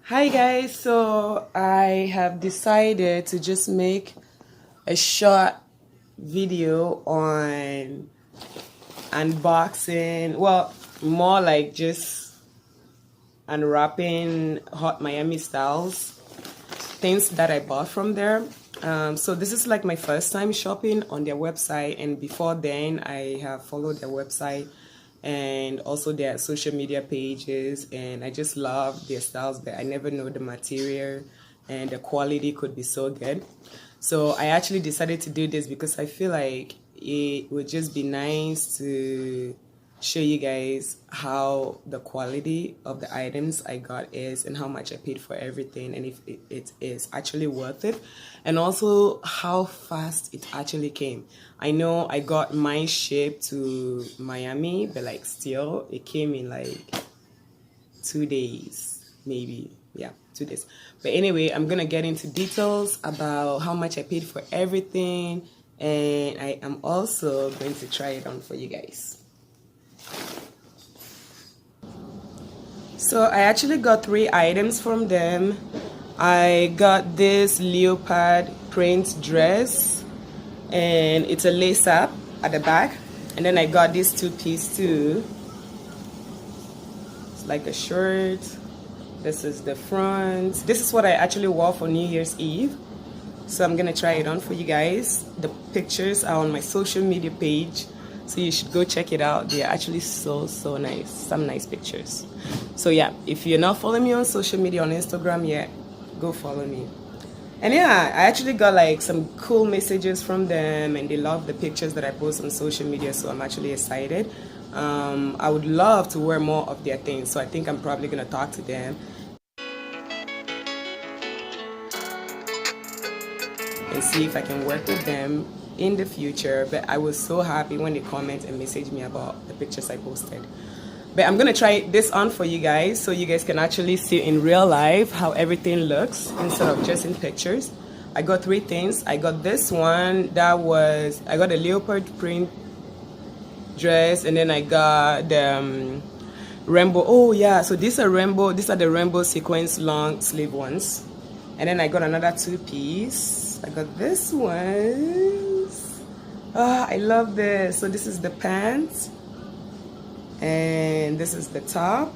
Hi guys, so I have decided to just make a short video on unboxing, well, more like just unwrapping hot Miami styles, things that I bought from there. So this is like my first time shopping on their website, and before then I have followed their website and also their social media pages, and I just love their styles, but I never know the material and the quality could be so good. So I actually decided to do this because I feel like it would just be nice to show you guys how the quality of the items I got is and how much I paid for everything, and if it is actually worth it, and also how fast it actually came. I know I got mine shipped to Miami, but like still it came in like 2 days, maybe. Yeah, 2 days. But anyway, I'm gonna get into details about how much I paid for everything, and I am also going to try it on for you guys. So I actually got 3 items from them. I got this leopard print dress, and it's a lace up at the back. And then I got this 2-piece too. It's like a shirt. This is the front. This is what I actually wore for New Year's Eve. So I'm gonna try it on for you guys. The pictures are on my social media page, so you should go check it out. They're actually so nice. Some nice pictures. So yeah, if you're not following me on social media on Instagram yet, go follow me. And yeah, I actually got like some cool messages from them, and they love the pictures that I post on social media, so I'm actually excited. I would love to wear more of their things, so I think I'm probably gonna talk to them and see if I can work with them in the future. But I was so happy when they comment and message me about the pictures I posted. But I'm gonna try this on for you guys so you guys can actually see in real life how everything looks instead of just in pictures. I got 3 things. I got this one I got a leopard print dress, and then I got the rainbow. Oh yeah, so these are the rainbow sequins long sleeve ones. And then I got another 2-piece. I got this one. Oh, I love this. So this is the pants, and this is the top.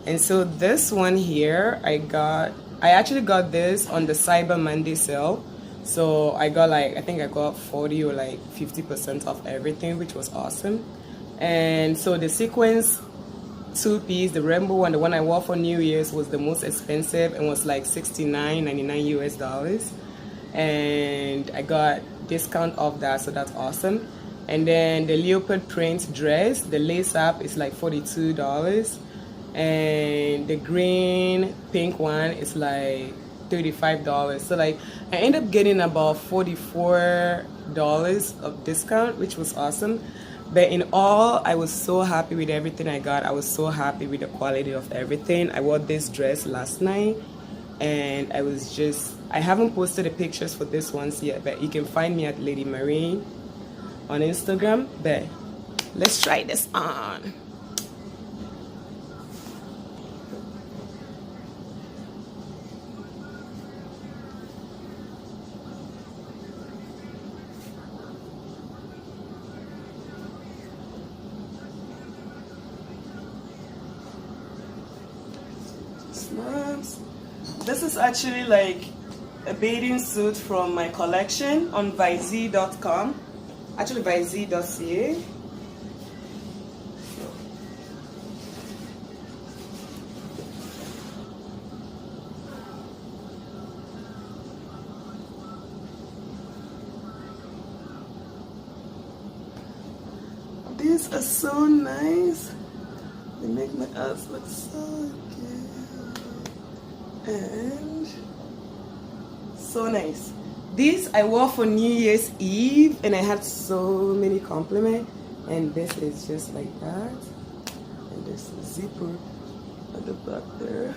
And so this one here I actually got this on the Cyber Monday sale. So I got I think I got 40 or like 50% off everything, which was awesome. And so the sequins 2-piece, the rainbow one, the one I wore for New Year's, was the most expensive and was like $69.99 US. And I got discount off that, so that's awesome. And then the leopard print dress, the lace up, is like $42, and the green pink one is like $35. So like I ended up getting about $44 of discount, which was awesome. But in all, I was so happy with everything I got. I was so happy with the quality of everything. I wore this dress last night, and I haven't posted the pictures for this ones yet, but you can find me at ladyM on Instagram. But let's try this on. This is actually like a bathing suit from my collection on viz.com, actually viz.ca. These are so nice. They make my ass look so good and so nice. These I wore for New Year's Eve, and I had so many compliments. And this is just like that, and this is zipper at the back there.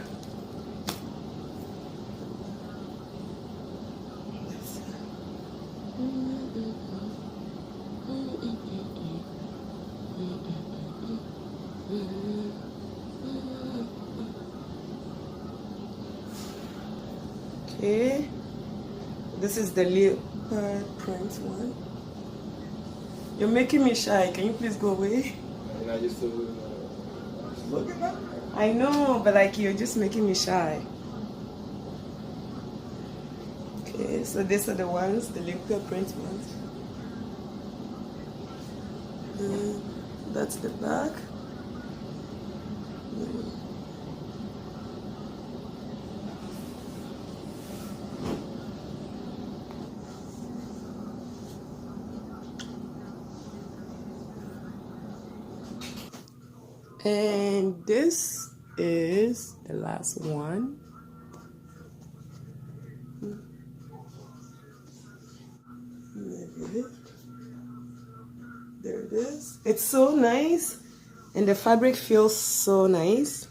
Okay, this is the leopard print one. You're making me shy. Can you please go away? And I used to look at that. I know, but like you're just making me shy. Okay, so these are the ones, the leopard print ones. That's the back. And this is the last one. There it is. It's so nice, and the fabric feels so nice.